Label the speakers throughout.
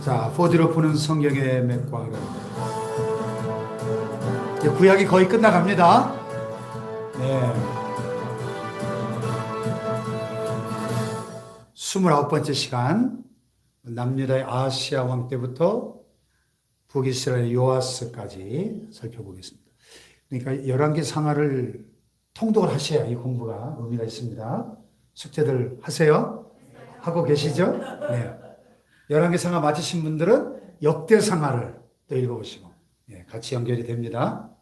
Speaker 1: 자, 4D로 푸는 성경의 맥과를 이제 구약이 거의 끝나갑니다. 네. 29번째 시간, 남유다의 아하시야 왕 때부터 북이스라엘 요아스까지 살펴보겠습니다. 그러니까 11개 상하를 통독을 하셔야 이 공부가 의미가 있습니다. 숙제들 하세요? 하고 계시죠? 네. 11개 상하 마치신 분들은 역대 상하를 또 읽어보시고 같이 연결이 됩니다.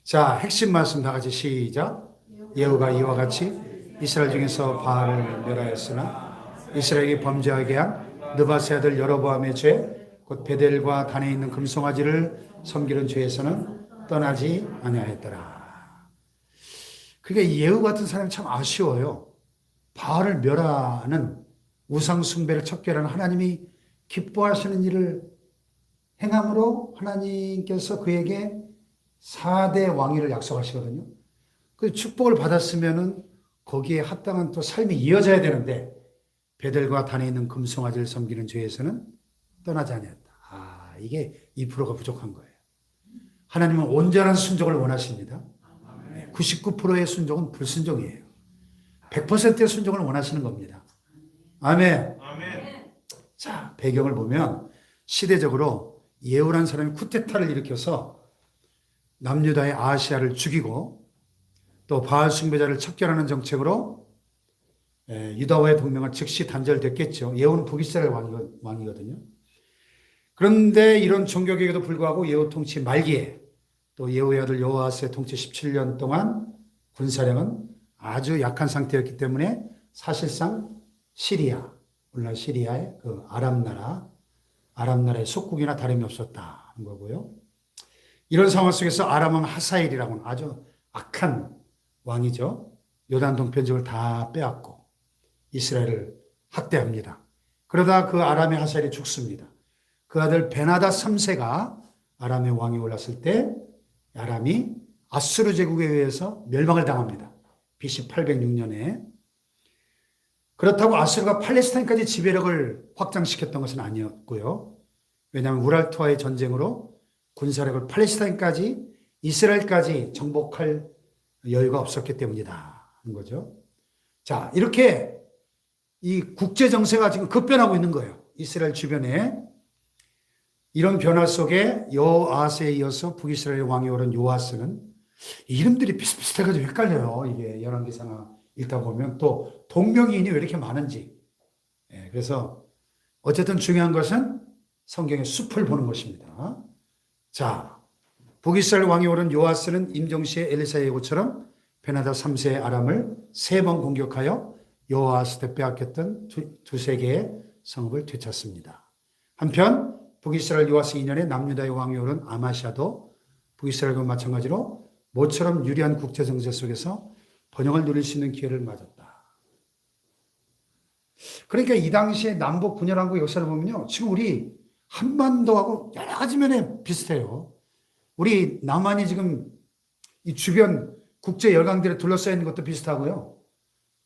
Speaker 1: 자, 핵심 말씀 다 같이 시작. 예후가 이와 같이 이스라엘 중에서 바알을 멸하였으나 이스라엘이 범죄하게 한 느바세 아들 여로보암의 죄, 곧 베델과 단에 있는 금송아지를 섬기는 죄에서는 떠나지 아니하였더라. 그러니까 예후 같은 사람이 참 아쉬워요. 바알을 멸하는 우상 숭배를 척결하는 하나님이 기뻐하시는 일을 행함으로 하나님께서 그에게 4대 왕위를 약속하시거든요. 그 축복을 받았으면은 거기에 합당한 또 삶이 이어져야 되는데 베델과 단에 있는 금송아지를 섬기는 죄에서는 떠나지 않았다. 아, 이게 2%가 부족한 거예요. 하나님은 온전한 순종을 원하십니다. 99%의 순종은 불순종이에요. 100%의 순종을 원하시는 겁니다. 아멘. 아멘. 자, 배경을 보면 시대적으로 예후라는 사람이 쿠데타를 일으켜서 남유다의 아하시야를 죽이고 또 바알 숭배자를 척결하는 정책으로 유다와의 동맹은 즉시 단절됐겠죠. 예후는 북이스라엘 왕이거든요. 그런데 이런 종교개혁에도 불구하고 예후 통치 말기에 또 예후의 아들 여호아스의 통치 17년 동안 군사력은 아주 약한 상태였기 때문에 사실상 시리아, 오늘날 시리아의 그 아랍나라의 속국이나 다름이 없었다는 거고요. 이런 상황 속에서 아람왕 하사엘이라고는 아주 악한 왕이죠. 요단 동편 지역을 다 빼앗고 이스라엘을 학대합니다. 그러다 그 아람의 하사엘이 죽습니다. 그 아들 베나다 3세가 아람의 왕이 올랐을 때 아람이 아수르 제국에 의해서 멸망을 당합니다. BC 806년에. 그렇다고 아수르가 팔레스타인까지 지배력을 확장시켰던 것은 아니었고요. 왜냐하면 우랄투와의 전쟁으로 군사력을 팔레스타인까지 이스라엘까지 정복할 여유가 없었기 때문이다 하는 거죠. 자, 이렇게 이 국제 정세가 지금 급변하고 있는 거예요. 이스라엘 주변에. 이런 변화 속에 여호아스에 이어서 북이스라엘 왕이 오른 요아스는 이름들이 비슷비슷해가지고 헷갈려요. 이게 11개 상하 읽다 보면 또 동명이인이 왜 이렇게 많은지. 그래서 어쨌든 중요한 것은 성경의 숲을 보는 것입니다. 자, 북이스라엘 왕이 오른 요아스는 임종시의 엘리사 예고처럼 베나다 3세의 아람을 3번 공격하여 여호아스 때 빼앗겼던 두세 개의 성읍을 되찾습니다. 한편 북이스라엘 요아스 2년에 남유다의 왕이 오른 아마시아도 북이스라엘과 마찬가지로 모처럼 유리한 국제 정세 속에서 번영을 누릴 수 있는 기회를 맞았다. 그러니까 이 당시에 남북 분열한국 역사를 보면요, 지금 우리 한반도하고 여러 가지 면에 비슷해요. 우리 남한이 지금 이 주변 국제 열강들에 둘러싸여 있는 것도 비슷하고요.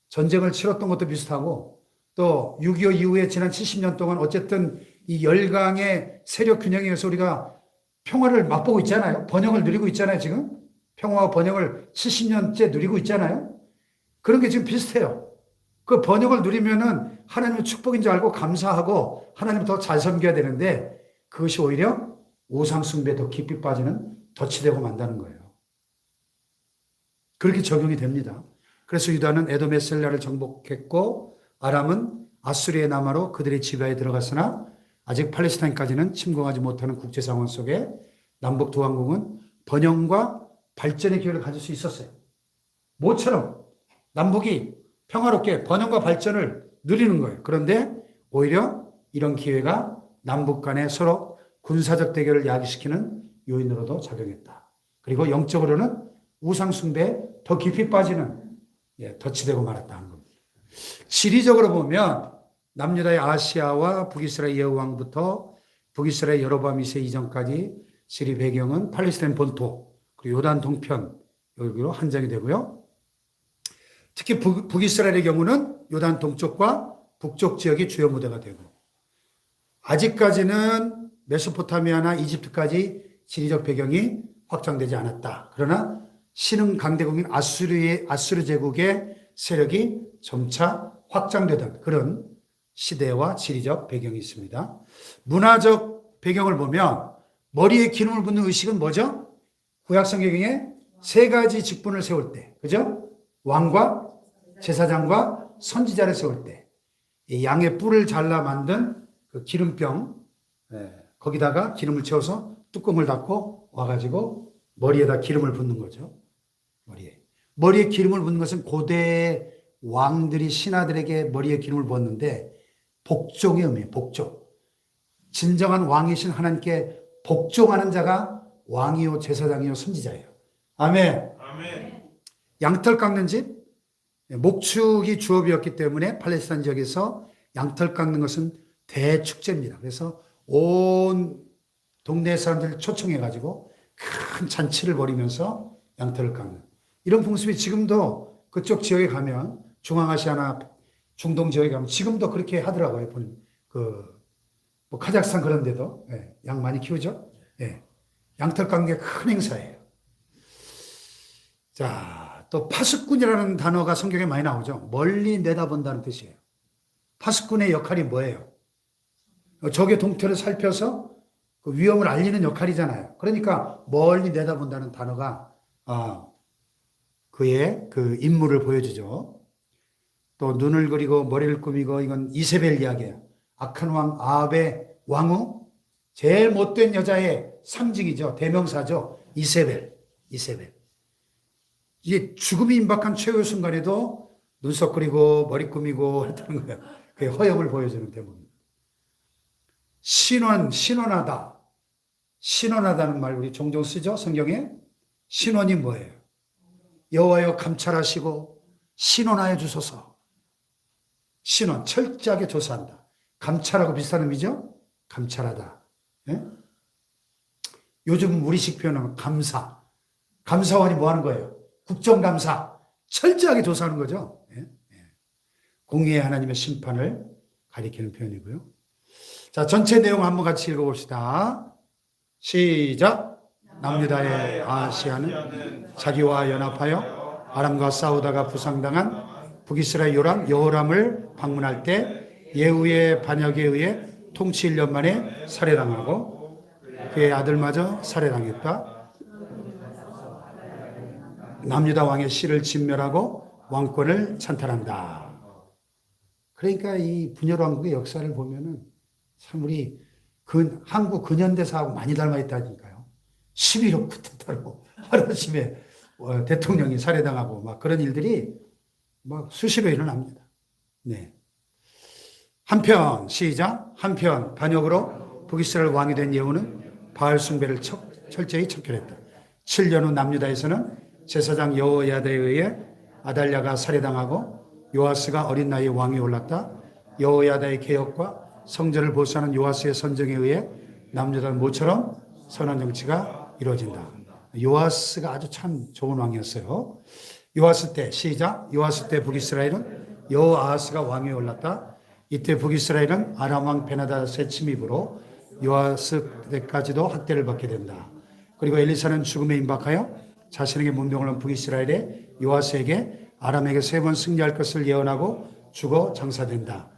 Speaker 1: 전쟁을 치렀던 것도 비슷하고 또 6.25 이후에 지난 70년 동안 어쨌든 이 열강의 세력 균형에 의해서 우리가 평화를 맛보고 있잖아요. 번영을 누리고 있잖아요, 지금. 평화와 번영을 70년째 누리고 있잖아요. 그런 게 지금 비슷해요. 그 번영을 누리면은 하나님의 축복인 줄 알고 감사하고 하나님을 더 잘 섬겨야 되는데 그것이 오히려 우상숭배에 더 깊이 빠지는 덫이 되고 만다는 거예요. 그렇게 적용이 됩니다. 그래서 유다는 에돔의 셀라를 정복했고 아람은 아수리의 남하로 그들의 지배에 들어갔으나 아직 팔레스타인까지는 침공하지 못하는 국제 상황 속에 남북 두 왕국은 번영과 발전의 기회를 가질 수 있었어요. 모처럼 남북이 평화롭게 번영과 발전을 누리는 거예요. 그런데 오히려 이런 기회가 남북 간에 서로 군사적 대결을 야기시키는 요인으로도 작용했다. 그리고 영적으로는 우상숭배에 더 깊이 빠지는 덫이 되고 말았다는 겁니다. 지리적으로 보면 남유다의 아시아와 북이스라엘 예후 왕부터 북이스라엘 여로보암 2세 이전까지 지리 배경은 팔레스타인 본토 그리고 요단 동편 여기로 한정이 되고요. 특히 북이스라엘의 경우는 요단 동쪽과 북쪽 지역이 주요 무대가 되고 아직까지는 메소포타미아나 이집트까지 지리적 배경이 확장되지 않았다. 그러나 신흥 강대국인 아수르 제국의 세력이 점차 확장되던 그런 시대와 지리적 배경이 있습니다. 문화적 배경을 보면 머리에 기름을 붓는 의식은 뭐죠? 구약 성경에 세 가지 직분을 세울 때, 그죠? 왕과 제사장과 선지자를 세울 때, 이 양의 뿔을 잘라 만든 그 기름병, 거기다가 기름을 채워서 뚜껑을 닫고 와가지고 머리에다 기름을 붓는 거죠. 머리에 기름을 붓는 것은 고대 왕들이 신하들에게 머리에 기름을 부었는데 복종의 의미예요. 복종. 진정한 왕이신 하나님께 복종하는 자가 왕이요 제사장이요 선지자예요. 아멘.
Speaker 2: 아멘.
Speaker 1: 양털 깎는 집, 목축이 주업이었기 때문에 팔레스타인 지역에서 양털 깎는 것은 대축제입니다. 그래서 온 동네 사람들을 초청해가지고 큰 잔치를 벌이면서 양털을 깎는 이런 풍습이 지금도 그쪽 지역에 가면 중앙아시아나 중동 지역에 가면 지금도 그렇게 하더라고요. 뭐 카자흐스탄 그런 데도 양 많이 키우죠. 양털 깎는 게 큰 행사예요. 자, 또 파수꾼이라는 단어가 성경에 많이 나오죠. 멀리 내다본다는 뜻이에요. 파수꾼의 역할이 뭐예요? 적의 동태를 살펴서 그 위험을 알리는 역할이잖아요. 그러니까 멀리 내다본다는 단어가 그의 그 임무를 보여주죠. 또 눈을 그리고 머리를 꾸미고 이건 이세벨 이야기예요. 악한 왕 아합의 왕후 제일 못된 여자의 상징이죠. 대명사죠. 이세벨. 이게 죽음이 임박한 최후의 순간에도 눈썹 그리고 머리 꾸미고 했다는 거예요. 그게 허영을 보여주는 대목입니다. 신원하다. 신원하다는 말 우리 종종 쓰죠. 성경에. 신원이 뭐예요? 여호와여 감찰하시고 신원하여 주소서. 신원, 철저하게 조사한다. 감찰하고 비슷한 의미죠? 감찰하다. 요즘 우리식 표현은 감사. 감사원이 뭐 하는 거예요? 국정감사. 철저하게 조사하는 거죠. 공의의 하나님의 심판을 가리키는 표현이고요. 자, 전체 내용 한번 같이 읽어봅시다. 시작. 남유다의 아하시야는 자기와 연합하여 아람과 싸우다가 부상당한 북이스라엘 요람 여호람을 방문할 때 예후의 반역에 의해 통치 1년 만에 살해당하고 그의 아들마저 살해당했다. 남유다 왕의 씨를 진멸하고 왕권을 찬탈한다. 그러니까 이 분열 왕국의 역사를 보면은 참 우리 한국 근현대사하고 많이 닮아 있다니까요. 11.5 쿠데타로 하루아침에 대통령이 살해당하고 막 그런 일들이 막 수시로 일어납니다. 네. 한편 시작. 한편 반역으로 북이스라엘 왕이 된 예후는 바알 숭배를 철저히 척결했다. 7년 후 남유다에서는 제사장 여호야다에 의해 아달랴가 살해당하고 요아스가 어린 나이에 왕위 올랐다. 여호야다의 개혁과 성전을 보수하는 요아스의 선정에 의해 남유다는 모처럼 선한 정치가 이루어진다. 요아스가 아주 참 좋은 왕이었어요. 요아스 때 시작. 요아스 때 북이스라엘은 여호아하스가 왕위에 올랐다. 이때 북이스라엘은 아람 왕 베나닷의 침입으로 요아스 때까지도 학대를 받게 된다. 그리고 엘리사는 죽음에 임박하여 자신에게 문병을 한 북이스라엘의 요아스에게 아람에게 3번 승리할 것을 예언하고 죽어 장사된다.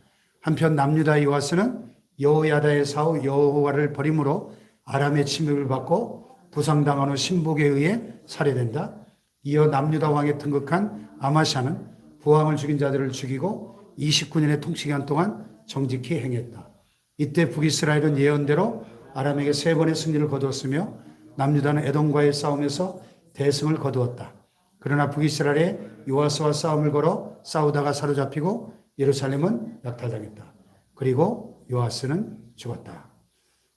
Speaker 1: 한편 남유다의 요아스는 여호야다의 사후 여호와를 버림으로 아람의 침입을 받고 부상당한 후 신복에 의해 살해된다. 이어 남유다 왕에 등극한 아마샤는 부왕을 죽인 자들을 죽이고 29년의 통치기간 동안 정직히 행했다. 이때 북이스라엘은 예언대로 아람에게 3번의 승리를 거두었으며 남유다는 에돔과의 싸움에서 대승을 거두었다. 그러나 북이스라엘의 요아스와 싸움을 걸어 싸우다가 사로잡히고 예루살렘은 약탈당했다. 그리고 요아스는 죽었다.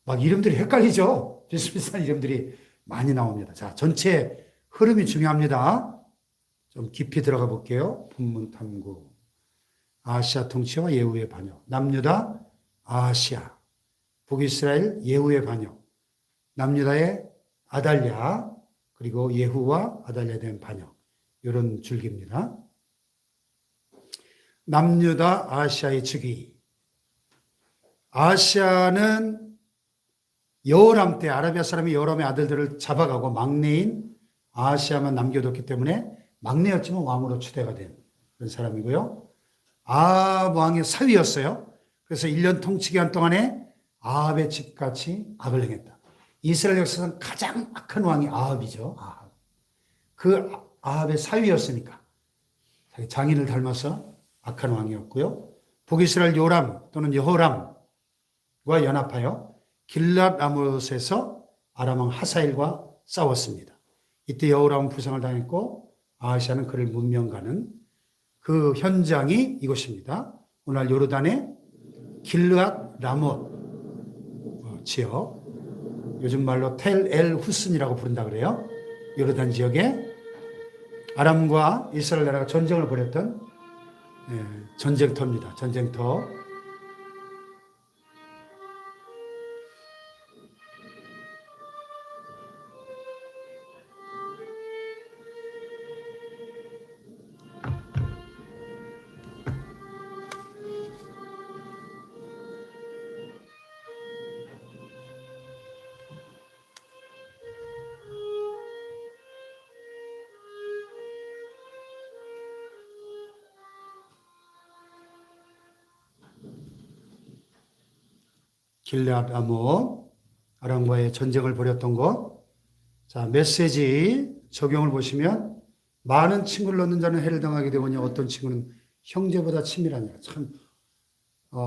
Speaker 1: 막 이름들이 헷갈리죠? 비슷비슷한 이름들이 많이 나옵니다. 자, 전체 흐름이 중요합니다. 좀 깊이 들어가 볼게요. 본문 탐구. 아하시아 통치와 예후의 반역. 남유다, 아하시아. 북이스라엘, 예후의 반역. 남유다의 아달랴, 그리고 예후와 아달랴에 대한 반역. 이런 줄기입니다. 남유다, 아하시아의 즉위. 아하시아는 여호람 때 아라비아 사람이 여호람의 아들들을 잡아가고 막내인 아하시아만 남겨뒀기 때문에 막내였지만 왕으로 추대가 된 그런 사람이고요. 아합 왕의 사위였어요. 그래서 1년 통치 기간 동안에 아합의 집같이 악을 행했다. 이스라엘 역사상 가장 악한 왕이 아합이죠. 아합. 그 아합의 사위였으니까 장인을 닮아서 악한 왕이었고요. 북이스라엘 요람 또는 여호람과 연합하여 길랏 라못에서 아람 왕 하사엘과 싸웠습니다. 이때 여호람은 부상을 당했고 아하시아는 그를 문명가는 그 현장이 이곳입니다. 오늘 요르단의 길랏 라못 지역, 요즘 말로 텔 엘 후슨이라고 부른다 그래요. 요르단 지역에 아람과 이스라엘 나라가 전쟁을 벌였던 전쟁터입니다. 전쟁터. 길앗 라못 아람과의 전쟁을 벌였던 것. 자, 메시지 적용을 보시면 많은 친구를 얻는 자는 해를 당하게 되거니와 어떤 친구는 형제보다 친밀하니라. 참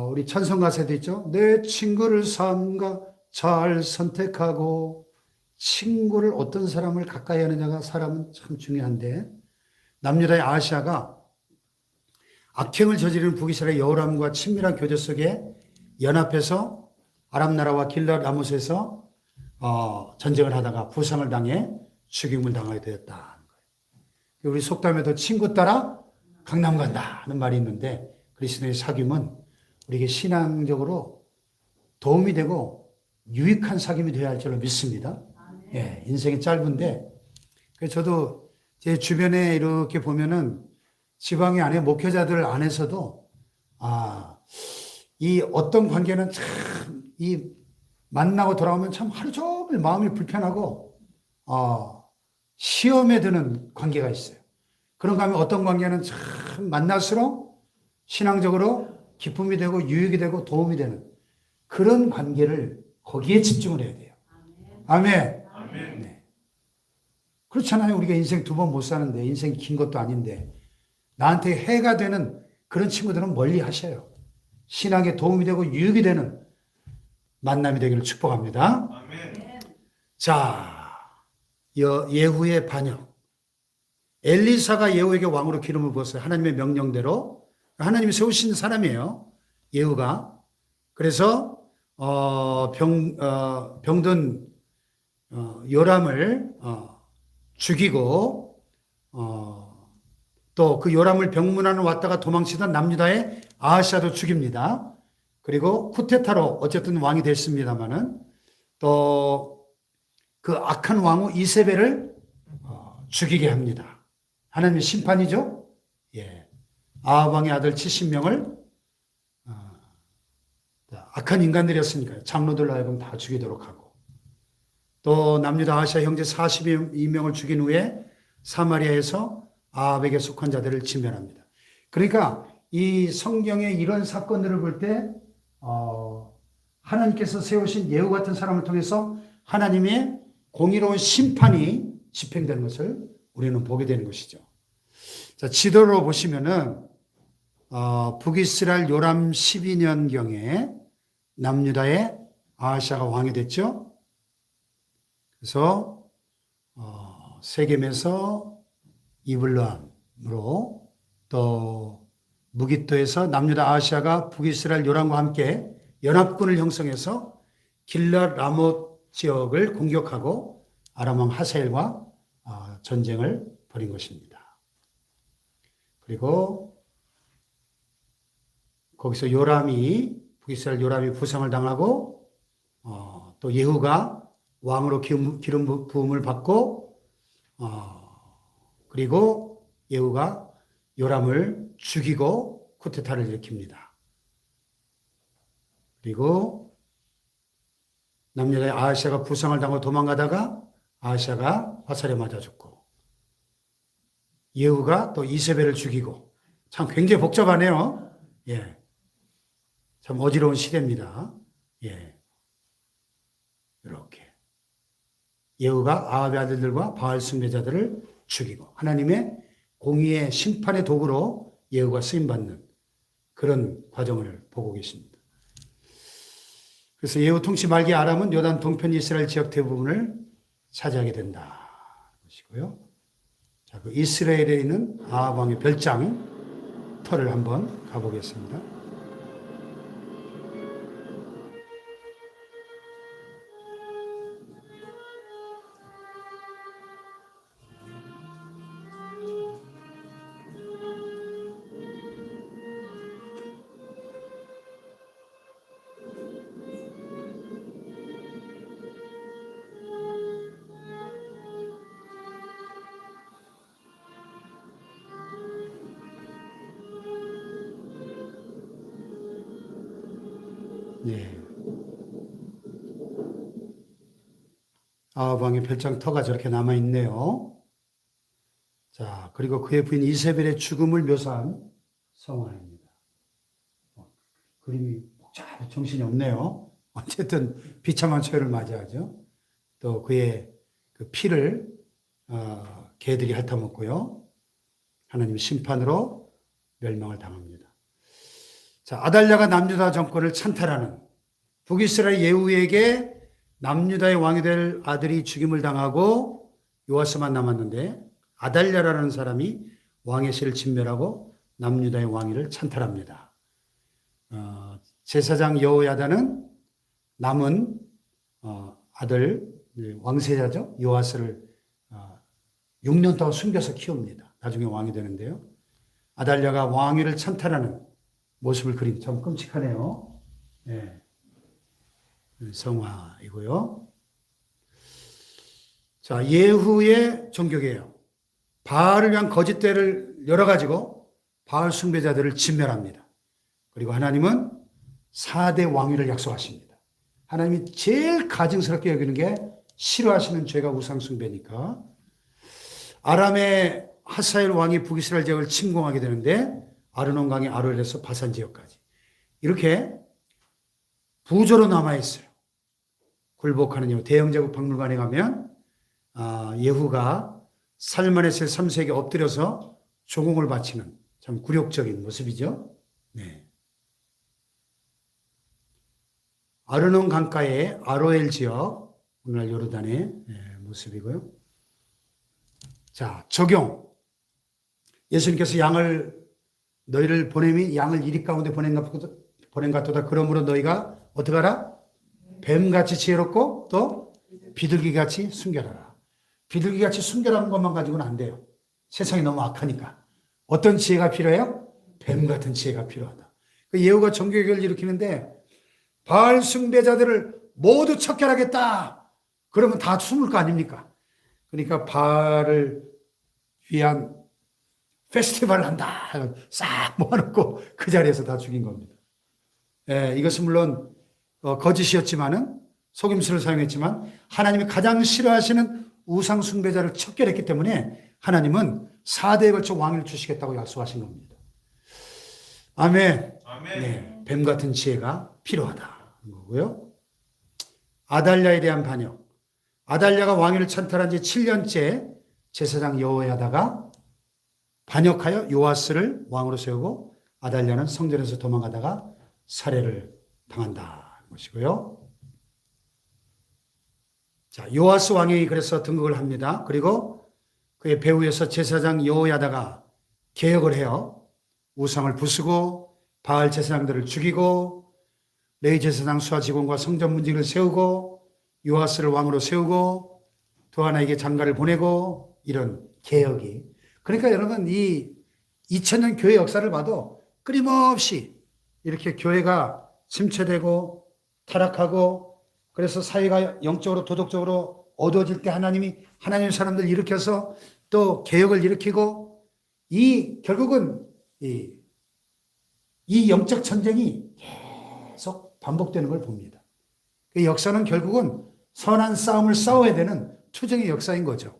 Speaker 1: 우리 찬송 가사도 있죠. 내 친구를 삼가 잘 선택하고 친구를 어떤 사람을 가까이 하느냐가 사람은 참 중요한데 남유다의 아하시아가 악행을 저지르는 북이스라엘 여호람과 친밀한 교제 속에 연합해서 아람 나라와 길랏 라못에서 전쟁을 하다가 부상을 당해 죽임을 당하게 되었다는 거예요. 우리 속담에도 친구 따라 강남 간다 하는 말이 있는데 그리스도의 사귐은 우리에게 신앙적으로 도움이 되고 유익한 사귐이 되어야 할 줄로 믿습니다. 예, 인생이 짧은데 저도 제 주변에 이렇게 보면은 지방의 안에 목회자들 안에서도 이 어떤 관계는 참 이 만나고 돌아오면 참 하루 종일 마음이 불편하고 시험에 드는 관계가 있어요. 그런가 하면 어떤 관계는 참 만날수록 신앙적으로 기쁨이 되고 유익이 되고 도움이 되는 그런 관계를 거기에 집중을 해야 돼요. 아멘. 아멘. 네. 그렇잖아요. 우리가 인생 두 번 못 사는데 인생이 긴 것도 아닌데 나한테 해가 되는 그런 친구들은 멀리 하셔요. 신앙에 도움이 되고 유익이 되는 만남이 되기를 축복합니다. 아멘. 자, 예후의 반역. 엘리사가 예후에게 왕으로 기름을 부었어요. 하나님의 명령대로. 하나님이 세우신 사람이에요. 예후가. 그래서 병든 요람을 죽이고 또 그 요람을 병문안으로 왔다가 도망치던 남유다의 아하시아도 죽입니다. 그리고 쿠데타로 어쨌든 왕이 됐습니다마는 또 그 악한 왕후 이세벨을 죽이게 합니다. 하나님의 심판이죠. 예. 아합 왕의 아들 70명을 악한 인간들이었으니까요. 장로들로 하여금 다 죽이도록 하고 또 남유다 아하시아 형제 42명을 죽인 후에 사마리아에서 아합에게 속한 자들을 진멸합니다. 그러니까 이 성경의 이런 사건들을 볼 때 하나님께서 세우신 예후 같은 사람을 통해서 하나님의 공의로운 심판이 집행되는 것을 우리는 보게 되는 것이죠. 자, 지도로 보시면은 북이스라엘 요람 12년경에 남유다의 아하시아가 왕이 됐죠. 그래서 세겜에서 이블람으로 또 무기토에서 남유다 아하시아가 북이스라엘 요람과 함께 연합군을 형성해서 길랏 라못 지역을 공격하고 아람 왕 하사엘과 전쟁을 벌인 것입니다. 그리고 거기서 북이스라엘 요람이 부상을 당하고 또 예후가 왕으로 기름 부음을 받고 그리고 예후가 요람을 죽이고 쿠데타를 일으킵니다. 그리고 남유다의 아하시아가 부상을 당하고 도망가다가 아하시아가 화살에 맞아 죽고, 예후가 또 이세벨을 죽이고, 참 굉장히 복잡하네요. 예. 참 어지러운 시대입니다. 예. 이렇게. 예후가 아합의 아들들과 바알 숭배자들을 죽이고, 하나님의 공의의 심판의 도구로 예후가 쓰임받는 그런 과정을 보고 계십니다. 그래서 예후 통치 말기 아람은 요단 동편 이스라엘 지역 대부분을 차지하게 된다. 것이고요. 자, 그 이스라엘에 있는 아합 왕의 별장 터를 한번 가보겠습니다. 네. 아합 왕의 별장터가 저렇게 남아 있네요. 자, 그리고 그의 부인 이세벨의 죽음을 묘사한 성화입니다. 그림이 복잡해 정신이 없네요. 어쨌든 비참한 처해를 맞이하죠. 또 그의 그 피를 개들이 핥아먹고요. 하나님 심판으로 멸망을 당합니다. 자, 아달랴가 남유다 정권을 찬탈하는 북이스라엘 예후에게 남유다의 왕이 될 아들이 죽임을 당하고 요아스만 남았는데, 아달랴라는 사람이 왕의 씨를 진멸하고 남유다의 왕위를 찬탈합니다. 제사장 여호야다는 남은 아들 왕세자죠, 요아스를 6년 동안 숨겨서 키웁니다. 나중에 왕이 되는데요. 아달랴가 왕위를 찬탈하는 모습을 그린, 참 끔찍하네요. 네. 성화이고요. 자, 예후의 종교개혁. 바알을 위한 거짓대를 열어가지고 바알 숭배자들을 진멸합니다. 그리고 하나님은 4대 왕위를 약속하십니다. 하나님이 제일 가증스럽게 여기는 게 싫어하시는 죄가 우상숭배니까. 아람의 하사엘 왕이 북이스라엘 지역을 침공하게 되는데, 아르논 강의 아로엘에서 바산 지역까지 이렇게 부조로 남아있어요. 굴복하는 예후. 대영제국 박물관에 가면 예후가 살만에셀 3세에게 엎드려서 조공을 바치는 참 굴욕적인 모습이죠. 네. 아르논 강가의 아로엘 지역, 오늘날 요르단의 모습이고요. 자, 적용. 예수님께서 너희를 보냄이 양을 이리 가운데 보낸 같도다. 그러므로 너희가 어떻게 하라? 뱀같이 지혜롭고 또 비둘기같이 순결하라. 비둘기같이 순결한 것만 가지고는 안 돼요. 세상이 너무 악하니까. 어떤 지혜가 필요해요? 뱀 같은 지혜가 필요하다. 예후가 종교개혁을 일으키는데 바알 숭배자들을 모두 척결하겠다. 그러면 다 숨을 거 아닙니까? 그러니까 바알을 위한 페스티벌을 한다. 싹 모아놓고 그 자리에서 다 죽인 겁니다. 예, 이것은 물론 거짓이었지만은, 속임수를 사용했지만 하나님이 가장 싫어하시는 우상 숭배자를 척결했기 때문에 하나님은 4대에 걸쳐 왕위를 주시겠다고 약속하신 겁니다. 아멘. 아멘. 네, 뱀 같은 지혜가 필요하다는 거고요. 아달랴에 대한 반역. 아달랴가 왕위를 찬탈한 지 7년째 제사장 여호야다가 반역하여 요아스를 왕으로 세우고, 아달랴는 성전에서 도망가다가 살해를 당한다는 것이고요. 자, 요아스 왕이 그래서 등극을 합니다. 그리고 그의 배후에서 제사장 여호야다가 개혁을 해요. 우상을 부수고 바알 제사장들을 죽이고 레위 제사장 수하 직원과 성전 문지기를 세우고 요아스를 왕으로 세우고 또 하나에게 장가를 보내고, 이런 개혁이. 그러니까 여러분, 이 2000년 교회 역사를 봐도 끊임없이 이렇게 교회가 침체되고 타락하고, 그래서 사회가 영적으로 도덕적으로 어두워질 때 하나님의 사람들 일으켜서 또 개혁을 일으키고, 결국은 이 영적 전쟁이 계속 반복되는 걸 봅니다. 그 역사는 결국은 선한 싸움을 싸워야 되는 투쟁의 역사인 거죠.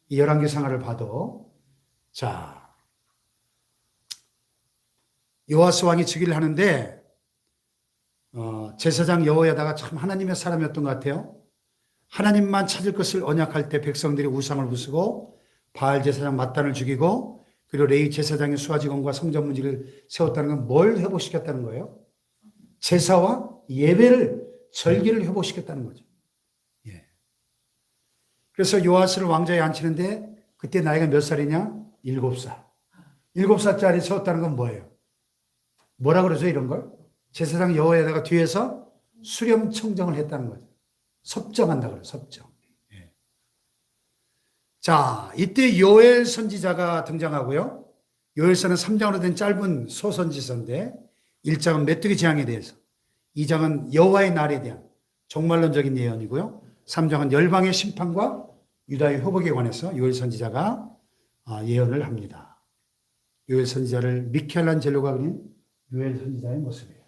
Speaker 1: 이 열왕기 상하를 봐도. 자, 요아스 왕이 즉위를 하는데 제사장 여호야다가 참 하나님의 사람이었던 것 같아요. 하나님만 찾을 것을 언약할 때 백성들이 우상을 부수고 바알 제사장 mat단을 죽이고 그리고 레위 제사장의 수하직원과 성전 문지를 세웠다는 건 뭘 회복시켰다는 거예요? 제사와 예배를 절기를 회복시켰다는 거죠. 예. 그래서 요아스를 왕좌에 앉히는데 그때 나이가 몇 살이냐? 7살. 7살짜리 세웠다는 건 뭐예요? 뭐라 그러죠, 이런 걸? 제사장 여호야다가 뒤에서 수렴 청정을 했다는 거죠. 섭정한다 그래요, 섭정. 예. 자, 이때 요엘 선지자가 등장하고요. 요엘서는 3장으로 된 짧은 소선지서인데 1장은 메뚜기 재앙에 대해서, 2장은 여호와의 날에 대한 종말론적인 예언이고요. 3장은 열방의 심판과 유다의 회복에 관해서 요엘 선지자가 예언을 합니다. 요엘 선지자를 미켈란젤로가 그린 요엘 선지자의 모습이에요.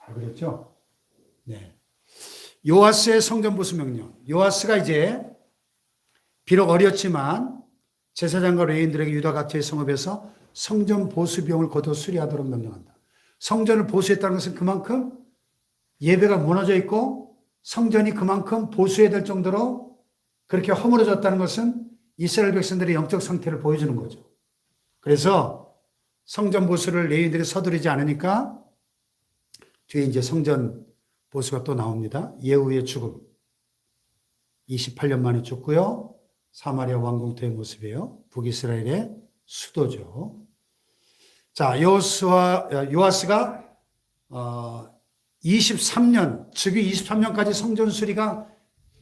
Speaker 1: 잘 그렸죠? 네. 요아스의 성전 보수 명령. 요아스가 이제 비록 어렸지만 제사장과 레위인들에게 유다 각지의 성읍에서 성전 보수 비용을 거둬 수리하도록 명령한다. 성전을 보수했다는 것은 그만큼 예배가 무너져 있고 성전이 그만큼 보수해야 될 정도로 그렇게 허물어졌다는 것은 이스라엘 백성들의 영적 상태를 보여주는 거죠. 그래서 성전 보수를 레위인들이 서두르지 않으니까 뒤에 이제 성전 보수가 또 나옵니다. 예후의 죽음. 28년 만에 죽고요. 사마리아 왕궁토의 모습이에요. 북이스라엘의 수도죠. 자, 요아스가 23년, 즉위 23년까지 성전 수리가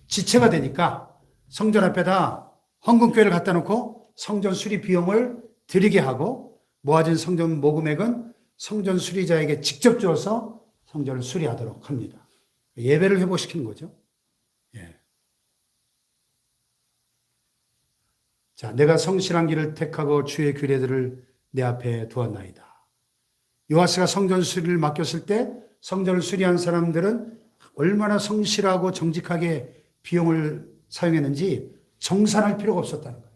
Speaker 1: 지체가 되니까 성전 앞에다 헌금교회를 갖다 놓고 성전 수리 비용을 드리게 하고 모아진 성전 모금액은 성전 수리자에게 직접 줘서 성전을 수리하도록 합니다. 예배를 회복시키는 거죠. 예. 자, 내가 성실한 길을 택하고 주의 규례들을 내 앞에 두었나이다. 요아스가 성전 수리를 맡겼을 때 성전을 수리한 사람들은 얼마나 성실하고 정직하게 비용을 사용했는지 정산할 필요가 없었다는 거예요.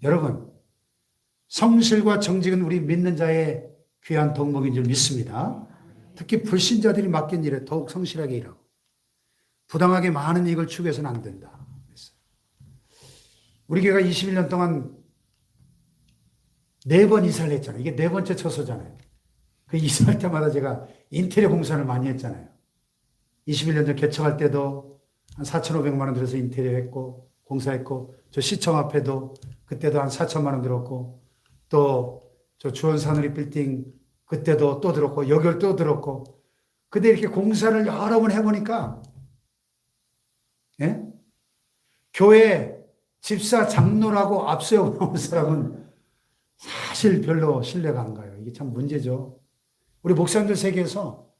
Speaker 1: 여러분, 성실과 정직은 우리 믿는 자의 귀한 덕목인 줄 믿습니다. 특히 불신자들이 맡긴 일에 더욱 성실하게 일하고 부당하게 많은 이익을 추구해서는 안 된다. 우리 교회가 21년 동안 4번 이사를 했잖아요. 이게 4번째 처소잖아요. 그 이사할 때마다 제가 인테리어 공사를 많이 했잖아요. 21년 전 개척할 때도 한 4,500만 원 들여서 인테리어 했고 공사했고 저 시청 앞에도 그때도 한 4천만 원 들었고 또 저 주원사누리 빌딩 그때도 또 들었고 여기를 또 들었고 근데 이렇게 공사를 여러 번 해보니까 예? 교회 집사 장로라고 앞세워 나온 사람은 사실 별로 신뢰가 안 가요. 이게 참 문제죠. 우리 목사님들 세계에서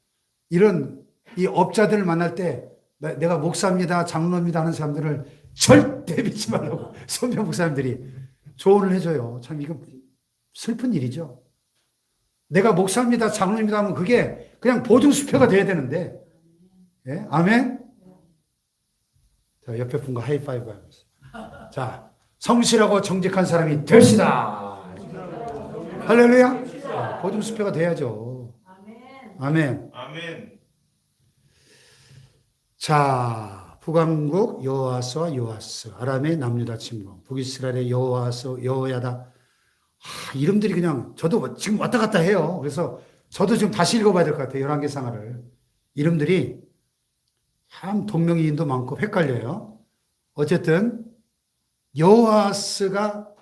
Speaker 1: 이런 이 업자들을 만날 때 내가 목사입니다, 장로입니다 하는 사람들을 절대 믿지 말라고 선배 목사님들이 조언을 해줘요. 참 이거 슬픈 일이죠. 내가 목사입니다, 장로입니다 하면 그게 그냥 보증수표가 돼야 되는데, 예? 아멘? 자, 옆에 분과 하이파이브 하면서. 자, 성실하고 정직한 사람이 될시다. 할렐루야. 보증수표가 돼야죠. 아멘. 아멘. 자, 북왕국 여호와스와 요아스, 아람의 남유다 침공, 북이스라엘의 여호와스, 여호야다. 이름들이 그냥 저도 지금 왔다 갔다 해요. 그래서 저도 지금 다시 읽어봐야 될 것 같아요. 열왕기 상하를. 이름들이 참 동명이인도 많고 헷갈려요. 어쨌든 여호아스가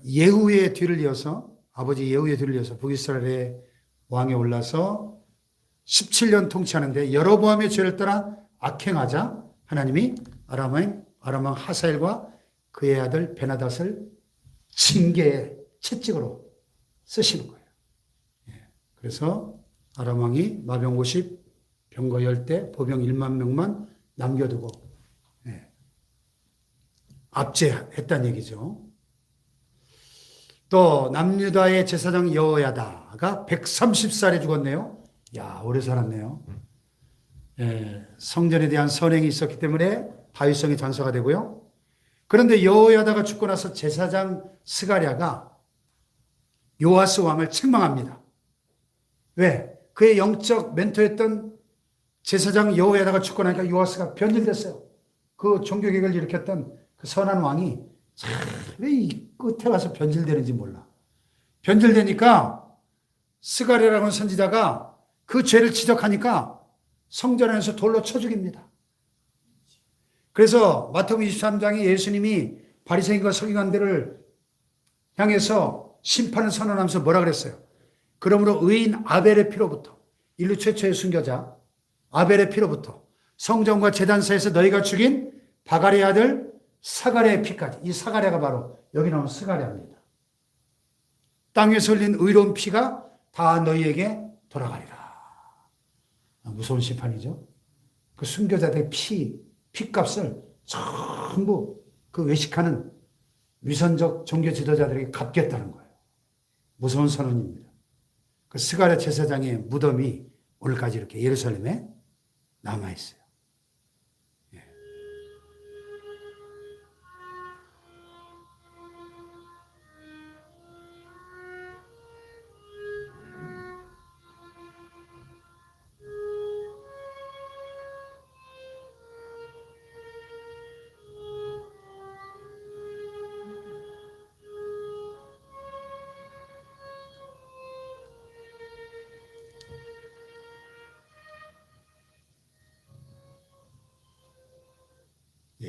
Speaker 1: 예후의 뒤를 이어서 아버지 예후의 뒤를 이어서 북이스라엘의 왕에 올라서 17년 통치하는데 여로보암의 죄를 따라 악행하자 하나님이 아람 왕 하사엘과 그의 아들 베나닷을 징계의 채찍으로 쓰시는 거예요. 그래서 아람 왕이 마병 50, 병거 10대, 보병 1만 명만 남겨두고 압제했다는 얘기죠. 또 남유다의 제사장 여호야다가 130살에 죽었네요. 야, 오래 살았네요. 예, 성전에 대한 선행이 있었기 때문에 다윗성이 장사가 되고요. 그런데 여호야다가 죽고 나서 제사장 스가랴가 요아스 왕을 책망합니다. 왜? 그의 영적 멘토였던 제사장 여호야다가 죽고 나니까 요아스가 변질됐어요. 그 종교개혁을 일으켰던 그 선한 왕이 왜 이 끝에 와서 변질되는지 몰라. 변질되니까 스가랴라는 선지자가 그 죄를 지적하니까 성전 안에서 돌로 쳐 죽입니다. 그래서 마태복음 23장에 예수님이 바리새인과 서기관들을 향해서 심판을 선언하면서 뭐라 그랬어요? 그러므로 의인 아벨의 피로부터, 인류 최초의 순교자 아벨의 피로부터 성전과 제단사에서 너희가 죽인 바가리의 아들 사가랴의 피까지, 이 사가랴가 바로 여기 나온 스가랴입니다. 땅에서 흘린 의로운 피가 다 너희에게 돌아가리라. 무서운 심판이죠. 그 순교자들의 피값을 전부 그 외식하는 위선적 종교 지도자들에게 갚겠다는 거예요. 무서운 선언입니다. 그 스가랴 제사장의 무덤이 오늘까지 이렇게 예루살렘에 남아있어요. 예.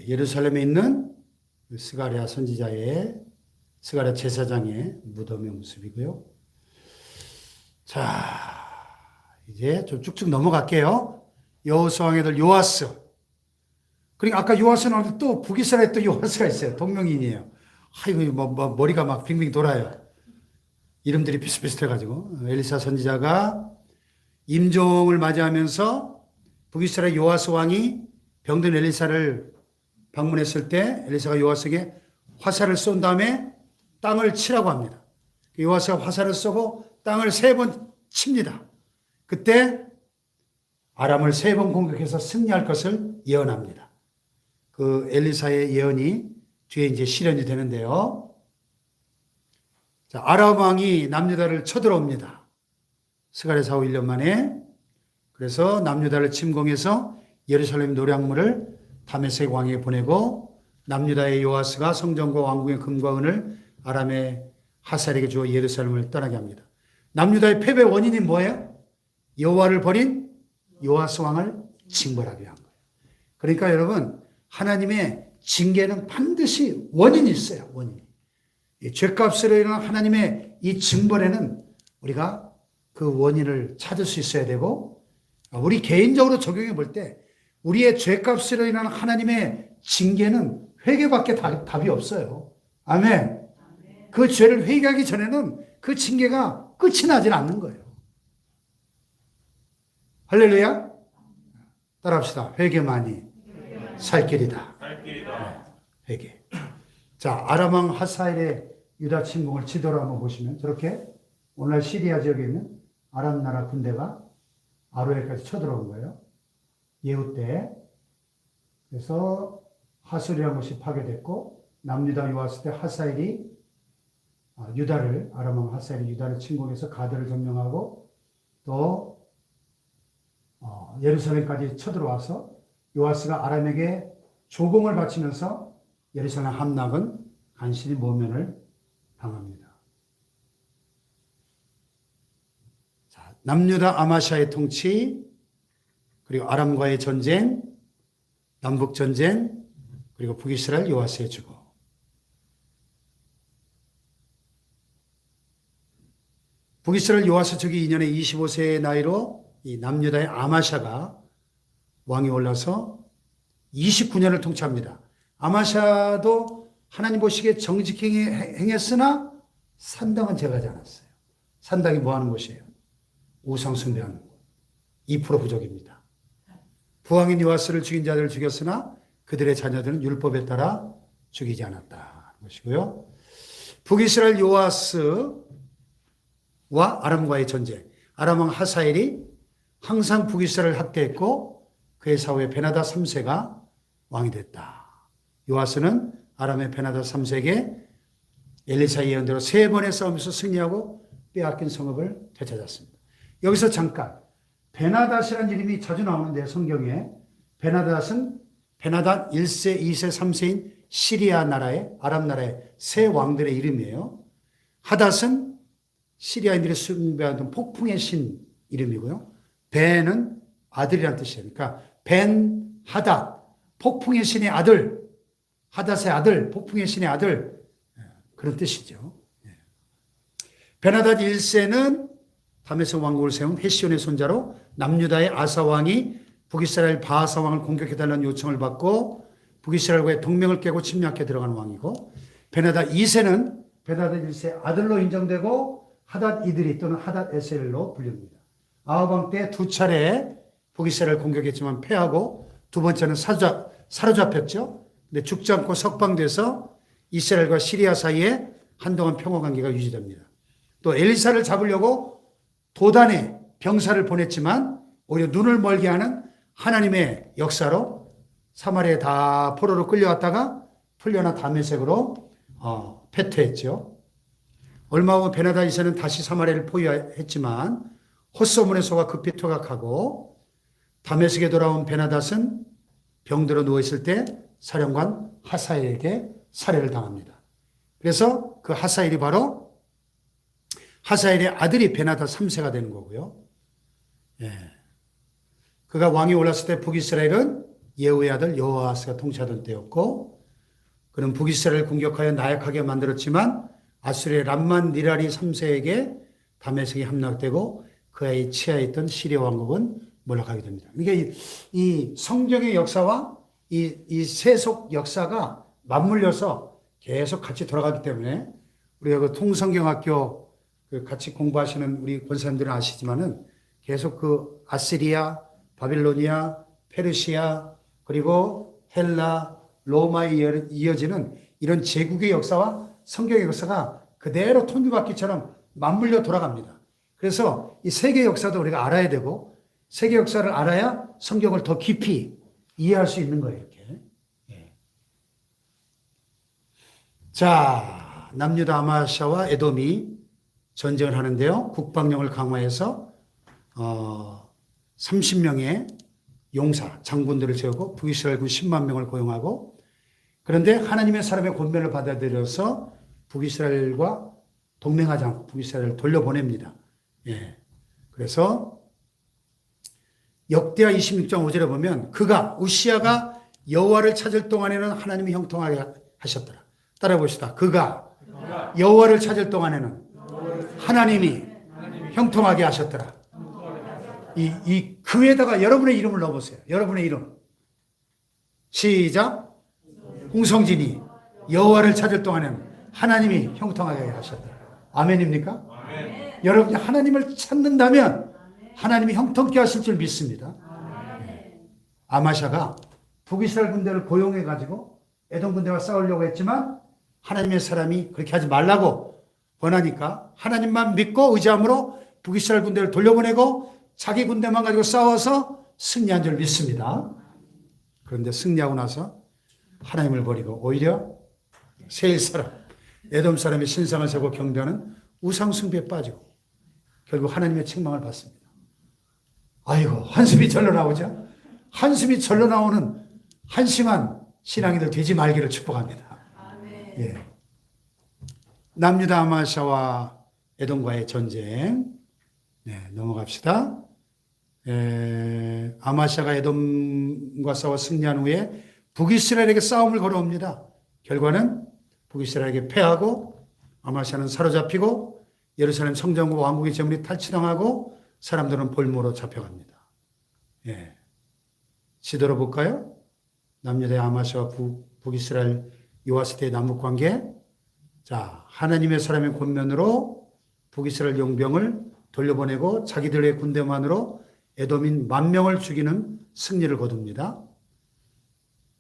Speaker 1: 예루살렘에 있는 스가랴 스가랴 제사장의 무덤의 모습이고요. 자, 이제 좀 쭉쭉 넘어갈게요. 여호수아 왕의 아들 요아스. 그러니까 아까 요아스 나올 또 북이스라엘에 또 요아스가 있어요. 동명이인이에요. 아이고, 머리가 막 빙빙 돌아요. 이름들이 비슷비슷해가지고. 엘리사 선지자가 임종을 맞이하면서 북이스라엘 요아스 왕이 병든 엘리사를 방문했을 때 엘리사가 요아스에게 화살을 쏜 다음에 땅을 치라고 합니다. 요아스가 화살을 쏘고 땅을 3번 칩니다. 그때 아람을 3번 공격해서 승리할 것을 예언합니다. 그 엘리사의 예언이 뒤에 이제 실현이 되는데요. 자, 아람 왕이 남유다를 쳐들어옵니다. 스가랴 사후 1년 만에. 그래서 남유다를 침공해서 예루살렘 노량물을 다메섹 왕에게 보내고 남유다의 요아스가 성전과 왕궁의 금과 은을 아람의 하살에게 주어 예루살렘을 떠나게 합니다. 남유다의 패배 원인이 뭐예요? 여호와를 버린 요아스 왕을 징벌하게 한 거예요. 그러니까 여러분, 하나님의 징계는 반드시 원인이 있어요. 원인이. 죄값으로 일어난 하나님의 이 징벌에는 우리가 그 원인을 찾을 수 있어야 되고, 우리 개인적으로 적용해 볼 때 우리의 죄값으로 인한 하나님의 징계는 회개밖에 답이 없어요. 아멘. 그 죄를 회개하기 전에는 그 징계가 끝이 나질 않는 거예요. 할렐루야. 따라합시다. 회개만이 살 길이다. 네, 회개. 자, 아람 왕 하사엘의 유다 침공을 지도로 한번 보시면 저렇게 오늘날 시리아 지역에 있는 아람 나라 군대가 아로에까지 쳐들어온 거예요. 예후 때. 그래서 하술이라는 곳이 파괴됐고 남유다 요아스 때 하사엘이 유다를, 아람 왕 하사엘이 유다를 침공해서 가드를 점령하고 또 예루살렘까지 쳐들어와서 요아스가 아람에게 조공을 바치면서 예루살렘 함락은 간신히 모면을 당합니다. 자, 남유다 아마샤의 통치, 그리고 아람과의 전쟁, 남북전쟁, 그리고 북이스라엘 요아스의 죽음. 북이스라엘 요아스 즉위 2년에 25세의 나이로 이 남유다의 아마샤가 왕이 올라서 29년을 통치합니다. 아마샤도 하나님 보시기에 정직히 행했으나 산당은 제거하지 않았어요. 산당이 뭐 하는 곳이에요? 우상 숭배하는 곳. 2% 부족입니다. 부왕인 요아스를 죽인 자들을 죽였으나 그들의 자녀들은 율법에 따라 죽이지 않았다는 것이고요. 북이스라엘 요아스와 아람과의 전쟁. 아람 왕 하사엘이 항상 북이스라엘을 학대했고 그의 사후에 베나다 3세가 왕이 됐다. 요아스는 아람의 베나다 3세에게 엘리사의 예언대로 3번의 싸움에서 승리하고 빼앗긴 성읍을 되찾았습니다. 여기서 잠깐 베나닷이라는 이름이 자주 나오는데 성경에 베나닷은 베나닷 1세, 2세, 3세인 시리아 나라의 아람 나라의 세 왕들의 이름이에요. 하닷은 시리아인들이 숭배하던 폭풍의 신 이름이고요. 벤은 아들이라는 뜻이에요. 그러니까 벤 하닷, 폭풍의 신의 아들, 하닷의 아들, 폭풍의 신의 아들, 그런 뜻이죠. 베나닷 1세는 다메섹 왕국을 세운 헤시온의 손자로 남유다의 아사 왕이 북이스라엘 바하사 왕을 공격해달라는 요청을 받고 북이스라엘과의 동맹을 깨고 침략해 들어가는 왕이고, 베나닷 2세는 베나닷 1세 아들로 인정되고 하닷 이드리 또는 하닷 에셀로 불립니다. 아합 왕 때 2차례 북이스라엘을 공격했지만 패하고 두 번째는 사로잡혔죠. 근데 죽지 않고 석방돼서 이스라엘과 시리아 사이에 한동안 평화 관계가 유지됩니다. 또 엘리사를 잡으려고 도단에 병사를 보냈지만 오히려 눈을 멀게 하는 하나님의 역사로 사마리아에 다 포로로 끌려왔다가 풀려나 다메섹으로 패퇴했죠. 얼마 후 베나닷 2세는 다시 사마리아를 포위했지만 헛소문에 속아 급히 퇴각하고 다메섹에 돌아온 베나닷은 병들어 누워있을 때 사령관 하사엘에게 살해를 당합니다. 그래서 그 하사엘이 바로 하사엘의 아들이 베나닷 3세가 되는 거고요. 예. 그가 왕이 올랐을 때 북이스라엘은 예후의 아들 여호아스가 통치하던 때였고, 그는 북이스라엘을 공격하여 나약하게 만들었지만 아수르의 람만 니라리 3세에게 다메섹이 함락되고 그 아이 치하에 있던 시리아 왕국은 몰락하게 됩니다. 그러니까 이 성경의 역사와 이 세속 역사가 맞물려서 계속 같이 돌아가기 때문에 우리가 그 통성경학교 같이 공부하시는 우리 권사님들은 아시지만은 계속 그 아시리아, 바빌로니아, 페르시아, 그리고 헬라, 로마에 이어지는 이런 제국의 역사와 성경의 역사가 그대로 톱니바퀴처럼 맞물려 돌아갑니다. 그래서 이 세계 역사도 우리가 알아야 되고 세계 역사를 알아야 성경을 더 깊이 이해할 수 있는 거예요. 이렇게. 예. 자, 남유다 아마샤와 에돔이 전쟁을 하는데요. 국방력을 강화해서 30명의 용사, 장군들을 세우고 북이스라엘군 10만 명을 고용하고, 그런데 하나님의 사람의 권면을 받아들여서 북이스라엘과 동맹하지 않고 북이스라엘을 돌려보냅니다. 예. 그래서 역대하 26장 5절에 보면 그가 우시아가 여호와를 찾을 동안에는 하나님이 형통하게 하셨더라. 따라해 봅시다. 그가 여호와를 찾을 동안에는 하나님이 형통하게 하셨더라. 이 그에다가 여러분의 이름을 넣어보세요. 여러분의 이름. 시작. 홍성진이 여호와를 찾을 동안에는 하나님이 형통하게 하셨더라. 아멘입니까? 아멘. 여러분이 하나님을 찾는다면 하나님이 형통케 하실 줄 믿습니다. 아마샤가 북이스라엘 군대를 고용해가지고 에돔 군대와 싸우려고 했지만 하나님의 사람이 그렇게 하지 말라고 권하니까 하나님만 믿고 의지함으로 북이스라엘 군대를 돌려보내고 자기 군대만 가지고 싸워서 승리한 줄 믿습니다. 그런데 승리하고 나서 하나님을 버리고 오히려 세일 사람, 에돔 사람의 신상을 세고 경배하는 우상 숭배에 빠지고 결국 하나님의 책망을 받습니다. 아이고, 한숨이 절로 나오죠? 한숨이 절로 나오는 한심한 신앙이들 되지 말기를 축복합니다. 예. 남유다 아마샤와 에돔과의 전쟁. 네, 넘어갑시다. 아마샤가 에돔과 싸워 승리한 후에 북이스라엘에게 싸움을 걸어옵니다. 결과는 북이스라엘에게 패하고 아마샤는 사로잡히고 예루살렘 성전과 왕국의 재물이 탈취당하고 사람들은 볼모로 잡혀갑니다. 예. 지도로 볼까요? 남유다의 아마샤와 북이스라엘 요아스 때의 남북관계. 자, 하나님의 사람의 권면으로 북이스라엘 용병을 돌려보내고 자기들의 군대만으로 에돔인 10,000명을 죽이는 승리를 거둡니다.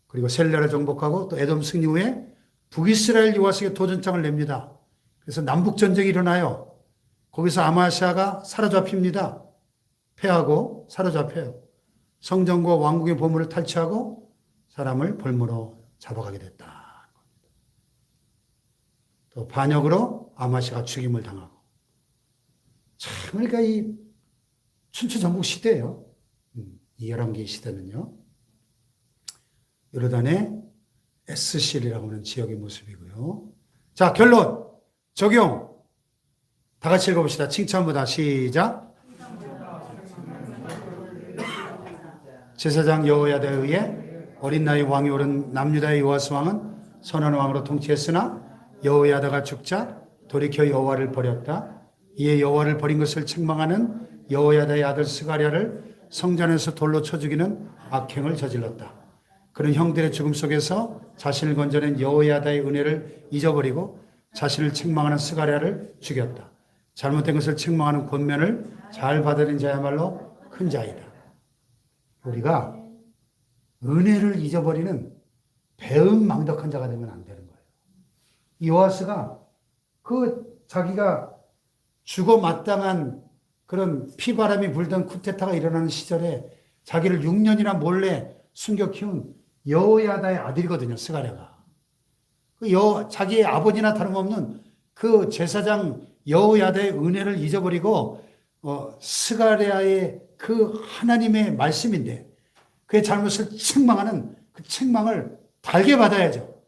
Speaker 1: 그리고 셀라를 정복하고 또 에돔 승리 후에 북이스라엘 요아스에게 도전장을 냅니다. 그래서 남북전쟁이 일어나요. 거기서 아마시아가 사로잡힙니다. 패하고 사로잡혀요. 성전과 왕국의 보물을 탈취하고 사람을 볼모로 잡아가게 됐다. 또 반역으로 아마시아가 죽임을 당하고. 참, 그러니까 이 춘추전국 시대예요. 이 11개의 시대는요. 요르단의 에스실이라고 하는 지역의 모습이고요. 자, 결론, 적용. 다 같이 읽어봅시다. 칭찬보다 시작. 제사장 여호야다에 의해 어린 나이 왕이 오른 남유다의 요아스 왕은 선한 왕으로 통치했으나 여호야다가 죽자 돌이켜 여호와를 버렸다. 이에 여호와를 버린 것을 책망하는 여호야다의 아들 스가랴를 성전에서 돌로 쳐 죽이는 악행을 저질렀다. 그는 형들의 죽음 속에서 자신을 건져낸 여호야다의 은혜를 잊어버리고 자신을 책망하는 스가랴를 죽였다. 잘못된 것을 책망하는 권면을 잘 받아들인 자야말로 큰 자이다. 우리가 은혜를 잊어버리는 배은망덕한 자가 되면 안 되는 거예요. 요아스가 자기가 죽어 마땅한 그런 피바람이 불던 쿠데타가 일어나는 시절에 자기를 6년이나 몰래 숨겨 키운 여호야다의 아들이거든요, 스가랴가. 자기의 아버지나 다름없는 그 제사장 여호야다의 은혜를 잊어버리고 스가랴의 그 하나님의 말씀인데 그의 잘못을 책망하는 그 책망을 달게 받아야죠.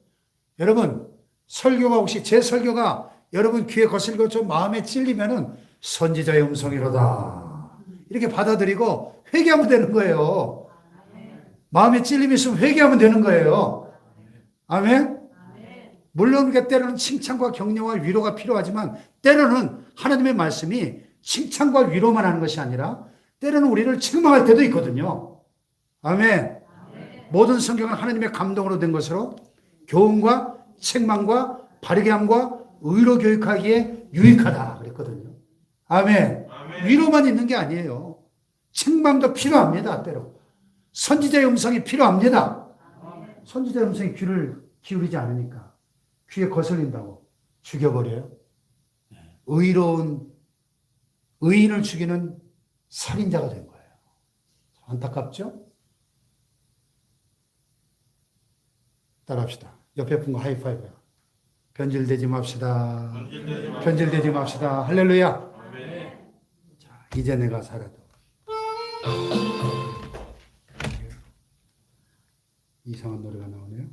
Speaker 1: 여러분, 설교가 혹시 제 설교가 여러분 귀에 거슬리고 좀 마음에 찔리면은 선지자의 음성이로다 이렇게 받아들이고 회개하면 되는 거예요. 마음에 찔림이 있으면 회개하면 되는 거예요. 아멘? 물론 때로는 칭찬과 격려와 위로가 필요하지만 때로는 하나님의 말씀이 칭찬과 위로만 하는 것이 아니라 때로는 우리를 책망할 때도 있거든요. 아멘. 모든 성경은 하나님의 감동으로 된 것으로 교훈과 책망과 바르게 함과 의로 교육하기에 유익하다 그랬거든요. 아멘. 위로만 있는 게 아니에요. 책망도 필요합니다. 때로. 선지자의 음성이 필요합니다. 선지자의 음성이 귀를 기울이지 않으니까 귀에 거슬린다고 죽여버려요. 의로운 의인을 죽이는 살인자가 된 거예요. 안타깝죠? 따라합시다. 옆에 분과 하이파이브요. 변질되지 맙시다. 변질되지 맙시다. 할렐루야. 자, 이제 내가 살아도. 이상한 노래가 나오네요.